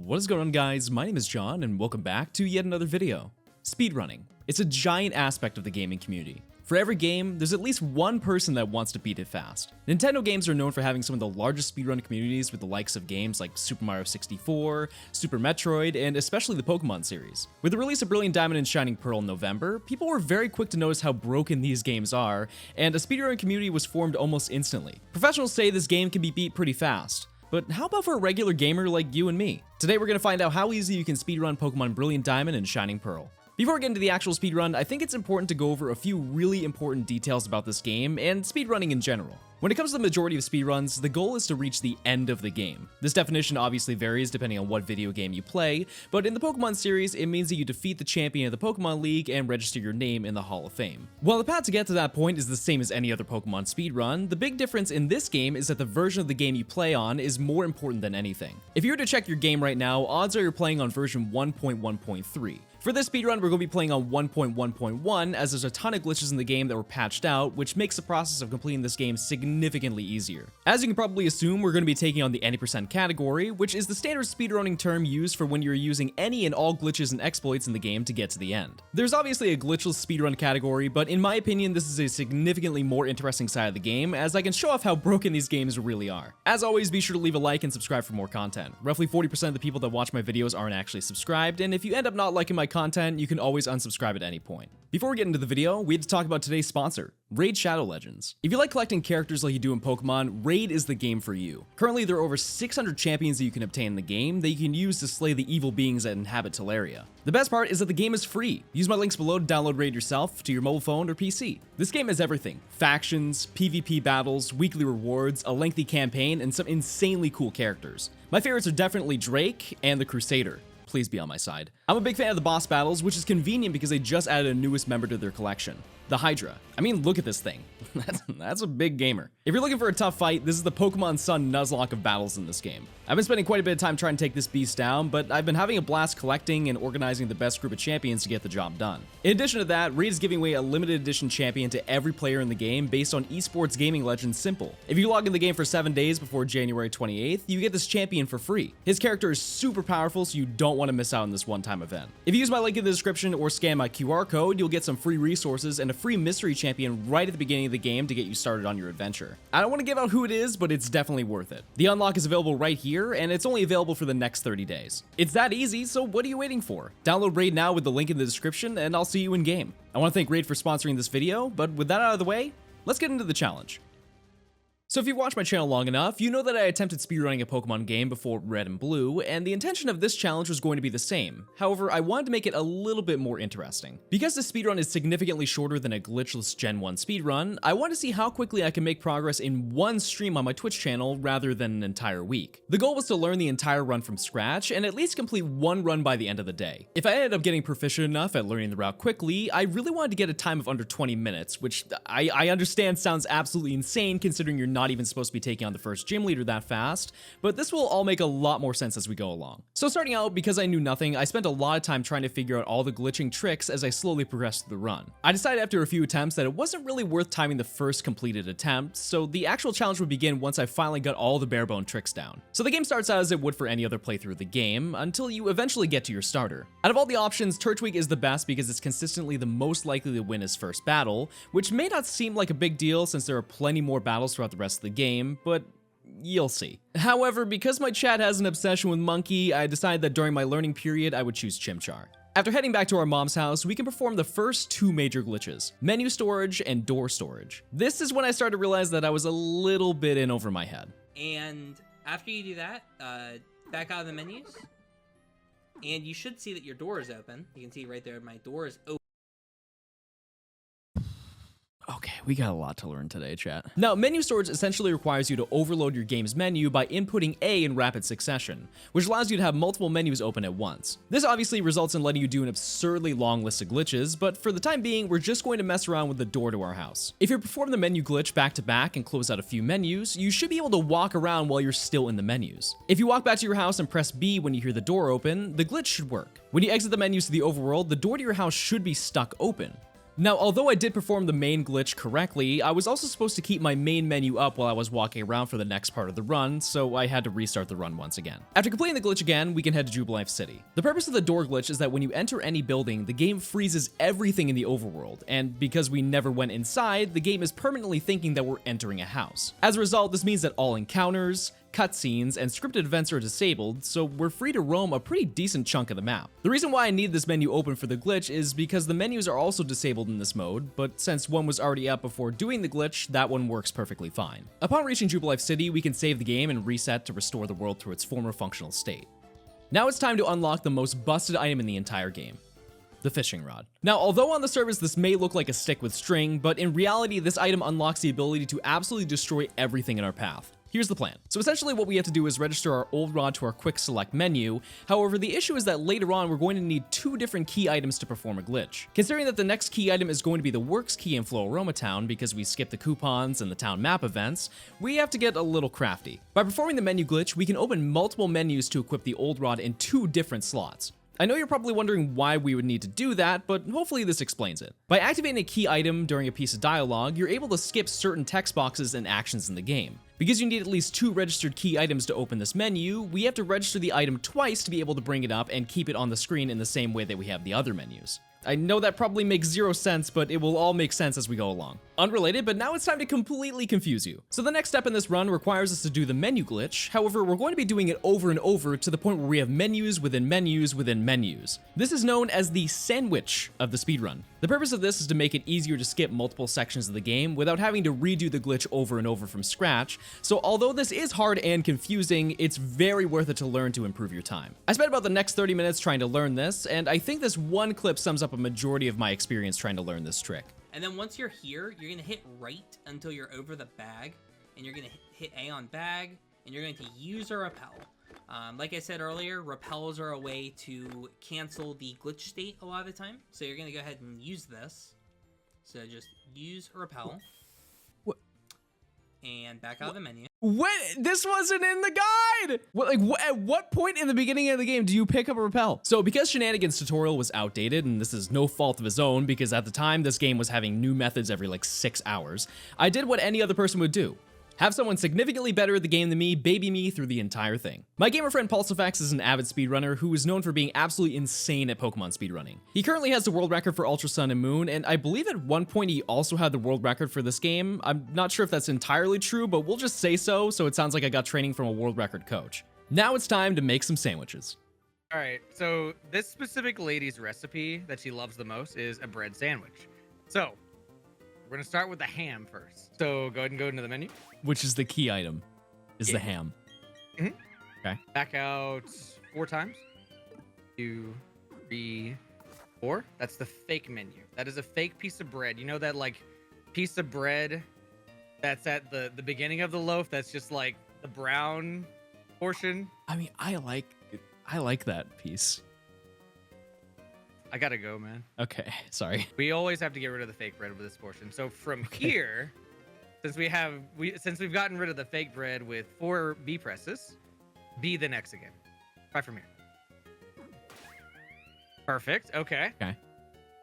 What is going on, guys? My name is John and welcome back to yet another video. Speedrunning. It's a giant aspect of the gaming community. For every game, there's at least one person that wants to beat it fast. Nintendo games are known for having some of the largest speedrun communities with the likes of games like Super Mario 64, Super Metroid, and especially the Pokemon series. With the release of Brilliant Diamond and Shining Pearl in November, people were very quick to notice how broken these games are, and a speedrun community was formed almost instantly. Professionals say this game can be beat pretty fast. But how about for a regular gamer like you and me? Today we're going to find out how easy you can speedrun Pokemon Brilliant Diamond and Shining Pearl. Before we get into the actual speedrun, I think it's important to go over a few really important details about this game and speedrunning in general. When it comes to the majority of speedruns, the goal is to reach the end of the game. This definition obviously varies depending on what video game you play, but in the Pokemon series, it means that you defeat the champion of the Pokemon League and register your name in the Hall of Fame. While the path to get to that point is the same as any other Pokemon speedrun, the big difference in this game is that the version of the game you play on is more important than anything. If you were to check your game right now, odds are you're playing on version 1.1.3. For this speedrun, we're going to be playing on 1.1.1 as there's a ton of glitches in the game that were patched out, which makes the process of completing this game significantly easier. As you can probably assume, we're going to be taking on the any percent category, which is the standard speedrunning term used for when you're using any and all glitches and exploits in the game to get to the end. There's obviously a glitchless speedrun category, but in my opinion, this is a significantly more interesting side of the game, as I can show off how broken these games really are. As always, be sure to leave a like and subscribe for more content. Roughly 40% of the people that watch my videos aren't actually subscribed, and if you end up not liking my content, you can always unsubscribe at any point. Before we get into the video, we have to talk about today's sponsor, Raid Shadow Legends. If you like collecting characters like you do in Pokemon, Raid is the game for you. Currently, there are over 600 champions that you can obtain in the game that you can use to slay the evil beings that inhabit Teleria. The best part is that the game is free. Use my links below to download Raid yourself to your mobile phone or PC. This game has everything: factions, PvP battles, weekly rewards, a lengthy campaign, and some insanely cool characters. My favorites are definitely Drake and the Crusader. Please be on my side. I'm a big fan of the boss battles, which is convenient because they just added a newest member to their collection, the Hydra. I mean, look at this thing. That's a big gamer. If you're looking for a tough fight, this is the Pokemon Sun Nuzlocke of battles in this game. I've been spending quite a bit of time trying to take this beast down, but I've been having a blast collecting and organizing the best group of champions to get the job done. In addition to that, Raid is giving away a limited edition champion to every player in the game based on esports gaming legend Simple. If you log in the game for 7 days before January 28th, you get this champion for free. His character is super powerful, so you don't want to miss out on this one-time event. If you use my link in the description or scan my QR code, you'll get some free resources and a free mystery champion right at the beginning of the game to get you started on your adventure. I don't want to give out who it is, but it's definitely worth it. The unlock is available right here, and it's only available for the next 30 days. It's that easy, so what are you waiting for? Download Raid now with the link in the description, and I'll see you in game. I want to thank Raid for sponsoring this video, but with that out of the way, let's get into the challenge. So if you've watched my channel long enough, you know that I attempted speedrunning a Pokemon game before Red and Blue, and the intention of this challenge was going to be the same. However, I wanted to make it a little bit more interesting. Because this speedrun is significantly shorter than a glitchless Gen 1 speedrun, I want to see how quickly I can make progress in one stream on my Twitch channel rather than an entire week. The goal was to learn the entire run from scratch and at least complete one run by the end of the day. If I ended up getting proficient enough at learning the route quickly, I really wanted to get a time of under 20 minutes, which I understand sounds absolutely insane considering you're not even supposed to be taking on the first gym leader that fast, but this will all make a lot more sense as we go along. So starting out, because I knew nothing, I spent a lot of time trying to figure out all the glitching tricks as I slowly progressed through the run. I decided after a few attempts that it wasn't really worth timing the first completed attempt, so the actual challenge would begin once I finally got all the bare bone tricks down. So the game starts out as it would for any other playthrough of the game, until you eventually get to your starter. Out of all the options, Turtwig is the best because it's consistently the most likely to win his first battle, which may not seem like a big deal since there are plenty more battles throughout the rest of the game, but you'll see. However, because my chat has an obsession with Monkey, I decided that during my learning period, I would choose Chimchar. After heading back to our mom's house, we can perform the first two major glitches: menu storage and door storage. This is when I started to realize that I was a little bit in over my head. And after you do that, back out of the menus, and you should see that your door is open. You can see right there, my door is open. Okay, we got a lot to learn today, chat. Now, menu storage essentially requires you to overload your game's menu by inputting A in rapid succession, which allows you to have multiple menus open at once. This obviously results in letting you do an absurdly long list of glitches, but for the time being, we're just going to mess around with the door to our house. If you perform the menu glitch back to back and close out a few menus, you should be able to walk around while you're still in the menus. If you walk back to your house and press B when you hear the door open, the glitch should work. When you exit the menus to the overworld, the door to your house should be stuck open. Now, although I did perform the main glitch correctly, I was also supposed to keep my main menu up while I was walking around for the next part of the run, so I had to restart the run once again. After completing the glitch again, we can head to Jubilife City. The purpose of the door glitch is that when you enter any building, the game freezes everything in the overworld, and because we never went inside, the game is permanently thinking that we're entering a house. As a result, this means that all encounters, cutscenes, and scripted events are disabled, so we're free to roam a pretty decent chunk of the map. The reason why I need this menu open for the glitch is because the menus are also disabled in this mode, but since one was already up before doing the glitch, that one works perfectly fine. Upon reaching Jubilife City, we can save the game and reset to restore the world to its former functional state. Now it's time to unlock the most busted item in the entire game: the fishing rod. Now, although on the surface this may look like a stick with string, but in reality this item unlocks the ability to absolutely destroy everything in our path. Here's the plan. So essentially what we have to do is register our old rod to our quick select menu. However, the issue is that later on we're going to need 2 different key items to perform a glitch. Considering that the next key item is going to be the works key in Floaroma Town because we skipped the coupons and the town map events, we have to get a little crafty. By performing the menu glitch, we can open multiple menus to equip the old rod in 2 different slots. I know you're probably wondering why we would need to do that, but hopefully this explains it. By activating a key item during a piece of dialogue, you're able to skip certain text boxes and actions in the game. Because you need at least 2 registered key items to open this menu, we have to register the item twice to be able to bring it up and keep it on the screen in the same way that we have the other menus. I know that probably makes 0 sense, but it will all make sense as we go along. Unrelated, but now it's time to completely confuse you. So the next step in this run requires us to do the menu glitch. However, we're going to be doing it over and over to the point where we have menus within menus within menus. This is known as the sandwich of the speedrun. The purpose of this is to make it easier to skip multiple sections of the game without having to redo the glitch over and over from scratch. So although this is hard and confusing, it's very worth it to learn to improve your time. I spent about the next 30 minutes trying to learn this, and I think this one clip sums up a majority of my experience trying to learn this trick. And then once you're here, you're gonna hit right until you're over the bag, and you're gonna hit A on bag, and you're going to use a repel. Like I said earlier, repels are a way to cancel the glitch state a lot of the time. So you're gonna go ahead and use this. So just use a repel. What? And back out of the menu. What? This wasn't in the guide! At what point in the beginning of the game do you pick up a repel? So because Shenanigans tutorial was outdated, and this is no fault of his own because at the time this game was having new methods every like 6 hours, I did what any other person would do. Have someone significantly better at the game than me baby me through the entire thing. My gamer friend PulseEffects is an avid speedrunner who is known for being absolutely insane at Pokemon speedrunning. He currently has the world record for Ultra Sun and Moon, and I believe at one point he also had the world record for this game. I'm not sure if that's entirely true, but we'll just say so it sounds like I got training from a world record coach. Now it's time to make some sandwiches. All right, so this specific lady's recipe that she loves the most is a bread sandwich. So we're gonna start with the ham first. So go ahead and go into the menu. Which is the key item, is the ham. Mm-hmm. Okay. Back out 4 times. 2, 3, 4. That's the fake menu. That is a fake piece of bread. You know that like piece of bread that's at the beginning of the loaf that's just like the brown portion? I mean, I like that piece. I gotta go, man. Okay, sorry. We always have to get rid of the fake bread with this portion. So from here, since we've gotten rid of the fake bread with 4 B presses, B the next again. Try from here. Perfect. Okay. Okay.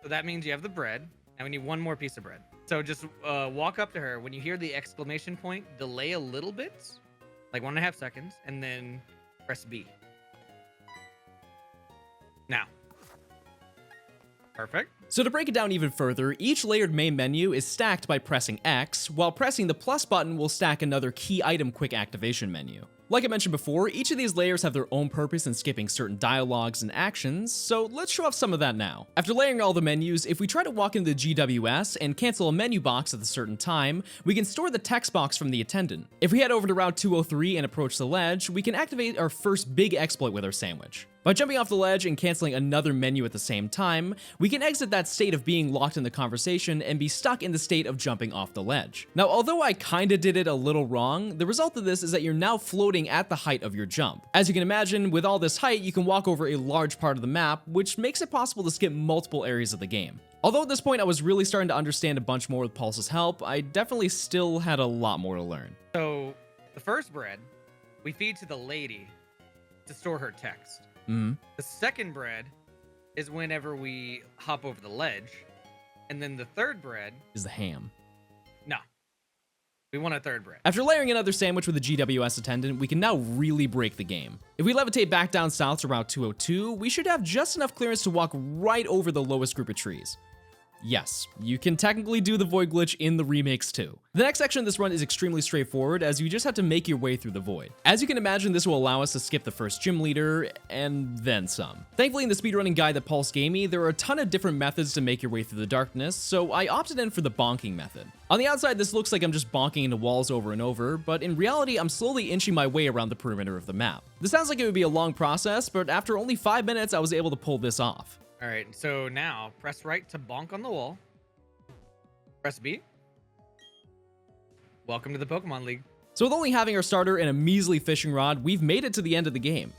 So that means you have the bread, and we need 1 more piece of bread. So just walk up to her. When you hear the exclamation point, delay a little bit, like 1.5 seconds, and then press B. Now. Perfect. So to break it down even further, each layered main menu is stacked by pressing X, while pressing the plus button will stack another key item quick activation menu. Like I mentioned before, each of these layers have their own purpose in skipping certain dialogues and actions, so let's show off some of that now. After layering all the menus, if we try to walk into the GWS and cancel a menu box at a certain time, we can store the text box from the attendant. If we head over to Route 203 and approach the ledge, we can activate our first big exploit with our sandwich. By jumping off the ledge and canceling another menu at the same time, we can exit that state of being locked in the conversation and be stuck in the state of jumping off the ledge. Now, although I kinda did it a little wrong, the result of this is that you're now floating at the height of your jump. As you can imagine, with all this height, you can walk over a large part of the map, which makes it possible to skip multiple areas of the game. Although at this point I was really starting to understand a bunch more with Pulse's help, I definitely still had a lot more to learn. So the first bread, we feed to the lady to store her text. Mm-hmm. The second bread is whenever we hop over the ledge. And then the third bread is the ham. No. We want a third bread. After layering another sandwich with a GWS attendant, we can now really break the game. If we levitate back down south to Route 202, we should have just enough clearance to walk right over the lowest group of trees. Yes, you can technically do the void glitch in the remakes too. The next section of this run is extremely straightforward, as you just have to make your way through the void. As you can imagine, this will allow us to skip the first gym leader, and then some. Thankfully, in the speedrunning guide that Pulse gave me, there are a ton of different methods to make your way through the darkness, so I opted in for the bonking method. On the outside, this looks like I'm just bonking into walls over and over, but in reality, I'm slowly inching my way around the perimeter of the map. This sounds like it would be a long process, but after only 5 minutes, I was able to pull this off. All right, so now press right to bonk on the wall. Press B. Welcome to the Pokemon League. So with only having our starter and a measly fishing rod, we've made it to the end of the game.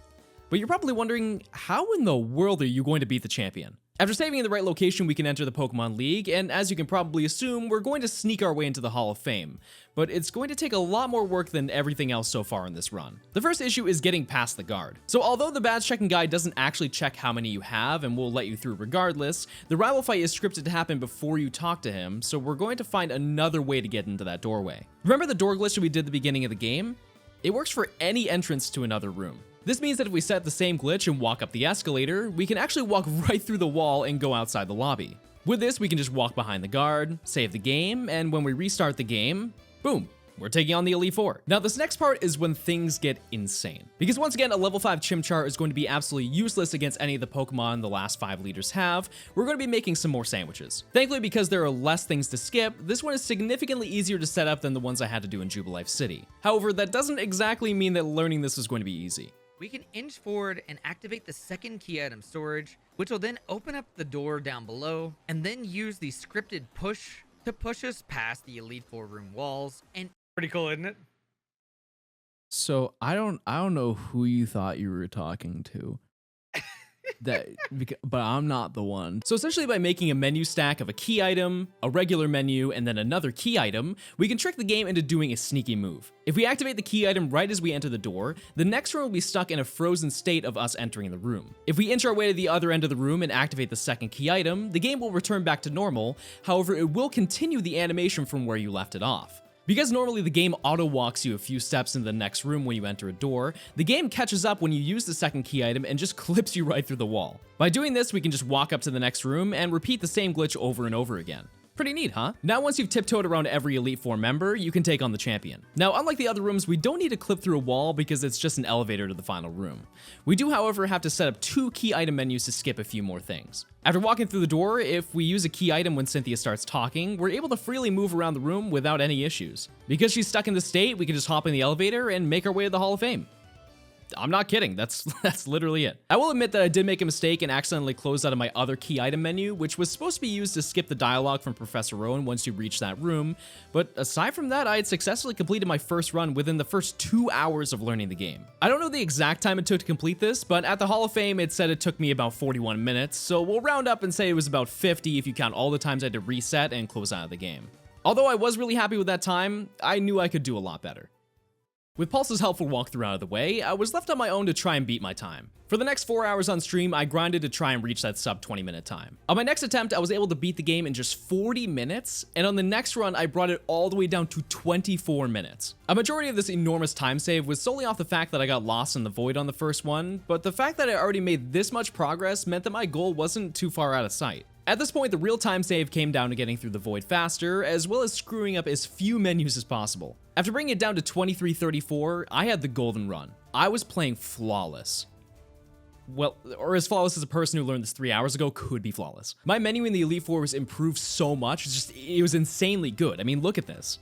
But you're probably wondering, how in the world are you going to beat the champion? After saving in the right location, we can enter the Pokemon League, and as you can probably assume, we're going to sneak our way into the Hall of Fame. But it's going to take a lot more work than everything else so far in this run. The first issue is getting past the guard. So although the badge checking guide doesn't actually check how many you have and will let you through regardless, the rival fight is scripted to happen before you talk to him, so we're going to find another way to get into that doorway. Remember the door glitch that we did at the beginning of the game? It works for any entrance to another room. This means that if we set the same glitch and walk up the escalator, we can actually walk right through the wall and go outside the lobby. With this, we can just walk behind the guard, save the game, and when we restart the game, boom, we're taking on the Elite Four. Now, this next part is when things get insane. Because once again, a level 5 Chimchar is going to be absolutely useless against any of the Pokemon the last 5 leaders have. We're going to be making some more sandwiches. Thankfully, because there are less things to skip, this one is significantly easier to set up than the ones I had to do in Jubilife City. However, that doesn't exactly mean that learning this is going to be easy. We can inch forward and activate the second key item storage, which will then open up the door down below, and then use the scripted push to push us past the Elite Four room walls. And pretty cool, isn't it? So I don't know who you thought you were talking to. But I'm not the one. So essentially by making a menu stack of a key item, a regular menu, and then another key item, we can trick the game into doing a sneaky move. If we activate the key item right as we enter the door, the next room will be stuck in a frozen state of us entering the room. If we inch our way to the other end of the room and activate the second key item, the game will return back to normal. However, it will continue the animation from where you left it off. Because normally the game auto-walks you a few steps into the next room when you enter a door, the game catches up when you use the second key item and just clips you right through the wall. By doing this, we can just walk up to the next room and repeat the same glitch over and over again. Pretty neat, huh? Now once you've tiptoed around every Elite Four member, you can take on the champion. Now unlike the other rooms, we don't need to clip through a wall because it's just an elevator to the final room. We do however have to set up 2 key item menus to skip a few more things. After walking through the door, if we use a key item when Cynthia starts talking, we're able to freely move around the room without any issues. Because she's stuck in the state, we can just hop in the elevator and make our way to the Hall of Fame. I'm not kidding, that's literally it. I will admit that I did make a mistake and accidentally closed out of my other key item menu, which was supposed to be used to skip the dialogue from Professor Rowan once you reach that room, but aside from that, I had successfully completed my first run within the first 2 hours of learning the game. I don't know the exact time it took to complete this, but at the Hall of Fame it said it took me about 41 minutes, so we'll round up and say it was about 50 if you count all the times I had to reset and close out of the game. Although I was really happy with that time, I knew I could do a lot better. With Pulse's helpful walkthrough out of the way, I was left on my own to try and beat my time. For the next 4 hours on stream, I grinded to try and reach that sub 20-minute time. On my next attempt, I was able to beat the game in just 40 minutes, and on the next run, I brought it all the way down to 24 minutes. A majority of this enormous time save was solely off the fact that I got lost in the void on the first one, but the fact that I already made this much progress meant that my goal wasn't too far out of sight. At this point, the real time save came down to getting through the void faster, as well as screwing up as few menus as possible. After bringing it down to 23:34, I had the golden run. I was playing flawless. Well, or as flawless as a person who learned this 3 hours ago could be flawless. My menu in the Elite Four was improved so much, it was insanely good. I mean, look at this.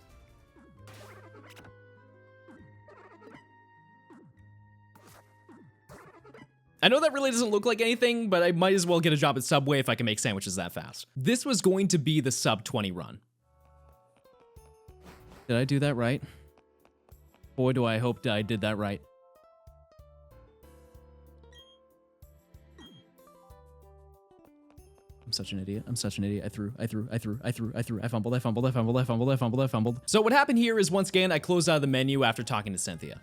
I know that really doesn't look like anything, but I might as well get a job at Subway if I can make sandwiches that fast. This was going to be the sub 20 run. Did I do that right? Boy, do I hope that I did that right. I'm such an idiot. I'm such an idiot. I fumbled. So what happened here is once again, I closed out of the menu after talking to Cynthia.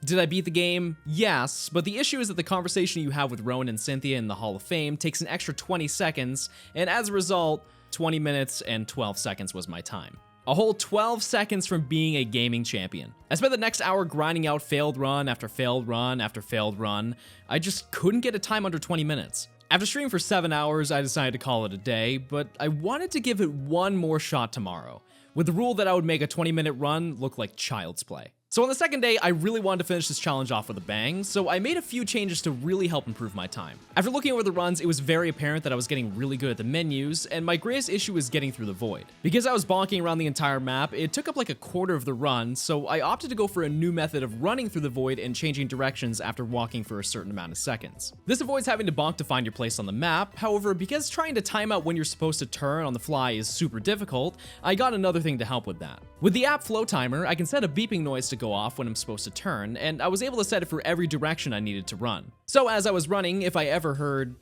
Did I beat the game? Yes, but the issue is that the conversation you have with Rowan and Cynthia in the Hall of Fame takes an extra 20 seconds, and as a result, 20 minutes and 12 seconds was my time. A whole 12 seconds from being a gaming champion. I spent the next hour grinding out failed run after failed run after failed run. I just couldn't get a time under 20 minutes. After streaming for 7 hours, I decided to call it a day, but I wanted to give it one more shot tomorrow, with the rule that I would make a 20-minute run look like child's play. So on the second day, I really wanted to finish this challenge off with a bang, so I made a few changes to really help improve my time. After looking over the runs, it was very apparent that I was getting really good at the menus, and my greatest issue was getting through the void. Because I was bonking around the entire map, it took up like a quarter of the run, so I opted to go for a new method of running through the void and changing directions after walking for a certain amount of seconds. This avoids having to bonk to find your place on the map, however, because trying to time out when you're supposed to turn on the fly is super difficult, I got another thing to help with that. With the app Flow Timer, I can set a beeping noise to go off when I'm supposed to turn, and I was able to set it for every direction I needed to run. So as I was running, if I ever heard,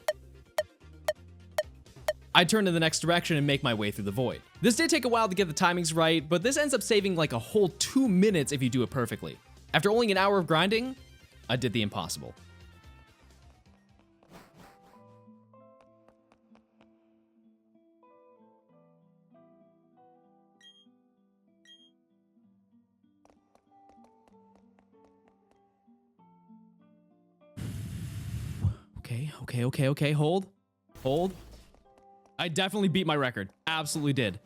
I'd turn in the next direction and make my way through the void. This did take a while to get the timings right, but this ends up saving like a whole 2 minutes if you do it perfectly. After only an hour of grinding, I did the impossible. Okay, hold. I definitely beat my record. Absolutely did.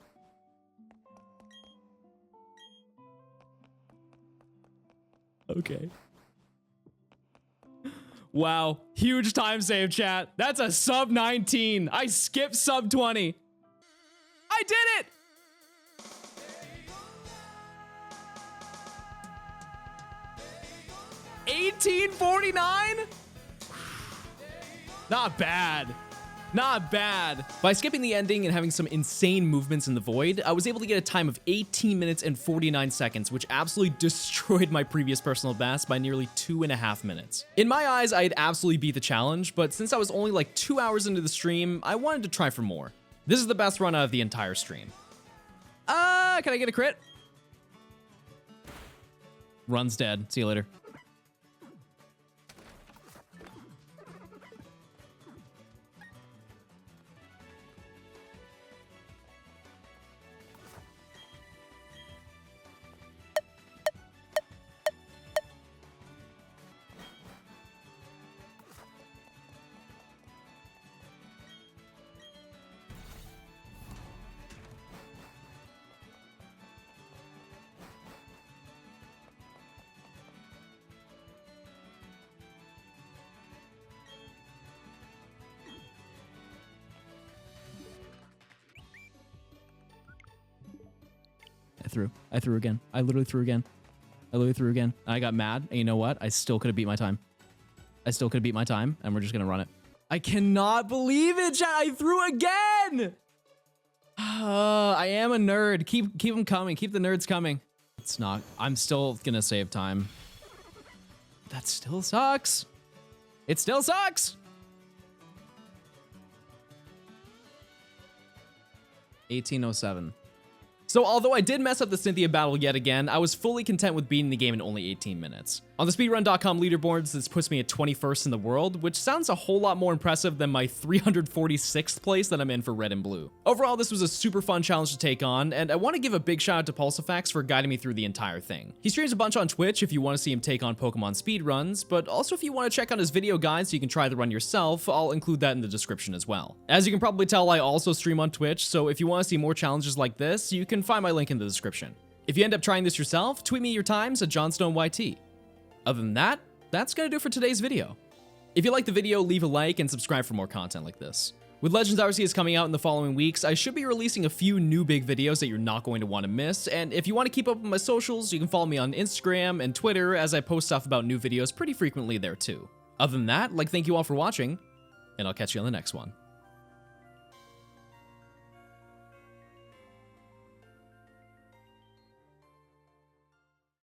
Okay. Wow, huge time save, chat. That's a sub 19. I skipped sub 20. I did it! $18.49? Not bad. Not bad. By skipping the ending and having some insane movements in the void, I was able to get a time of 18 minutes and 49 seconds, which absolutely destroyed my previous personal best by nearly 2.5 minutes. In my eyes, I had absolutely beat the challenge, but since I was only like 2 hours into the stream, I wanted to try for more. This is the best run out of the entire stream. Can I get a crit? Run's dead. See you later. I threw again. I literally threw again. I got mad, and you know what? I still could have beat my time. And we're just gonna run it. I cannot believe it, chat! I threw again! I am a nerd. Keep them coming. Keep the nerds coming. It's not. I'm still gonna save time. That still sucks. It still sucks! 1807. So although I did mess up the Cynthia battle yet again, I was fully content with beating the game in only 18 minutes. On the speedrun.com leaderboards, this puts me at 21st in the world, which sounds a whole lot more impressive than my 346th place that I'm in for red and blue. Overall, this was a super fun challenge to take on, and I want to give a big shout out to PulseEffects for guiding me through the entire thing. He streams a bunch on Twitch if you want to see him take on Pokemon speedruns, but also if you want to check out his video guide so you can try the run yourself, I'll include that in the description as well. As you can probably tell, I also stream on Twitch, so if you want to see more challenges like this, you can find my link in the description. If you end up trying this yourself, tweet me your times at Johnstone YT. Other than that, that's gonna do it for today's video. If you liked the video, leave a like and subscribe for more content like this. With Legends Arceus coming out in the following weeks, I should be releasing a few new big videos that you're not going to want to miss, and if you want to keep up with my socials, you can follow me on Instagram and Twitter as I post stuff about new videos pretty frequently there too. Other than that, thank you all for watching, and I'll catch you on the next one.